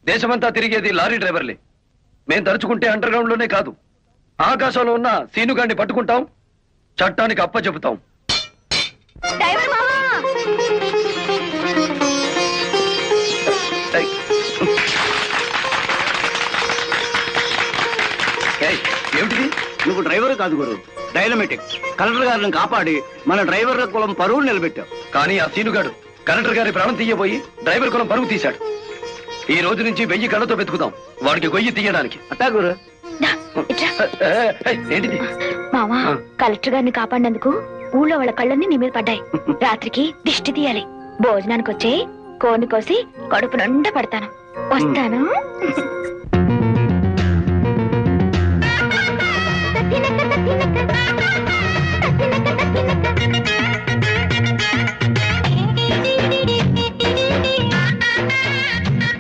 దేశమంతా తిరిగేది లారీ డ్రైవర్లే. మేం తలుచుకుంటే అండర్ గ్రౌండ్ లోనే కాదు, ఆకాశంలో ఉన్న సీనుగాడిని పట్టుకుంటాం, చట్టానికి అప్ప చెబుతాం. డ్రైవర్ మామా! ఏమిటిది? నువ్వు డ్రైవర్ కాదు గురు, డైనమెటిక్. కలెక్టర్ గారిని కాపాడి మన డ్రైవర్ల కులం పరువు నిలబెట్టావు. కానీ ఆ సీనుగాడు కలెక్టర్ గారి ప్రాణం తీయబోయి డ్రైవర్ కులం పరువు తీశాడు. ఈ రోజు నుంచి 1000 కళ్ళతో వెతుకుదాం వాడికి గొయ్యి తీయడానికి. అట్టా గురు. ఏంటిది? మామా, కలెక్టర్ గారిని కాపాడినందుకు ఊళ్ళో వాళ్ళ కళ్ళన్నీ నీ మీద పడ్డాయి. రాత్రికి దిష్టి తీయాలి. భోజనానికి వచ్చి కోడిని కోసి కడుపు నిండా పడతాను. వస్తాను.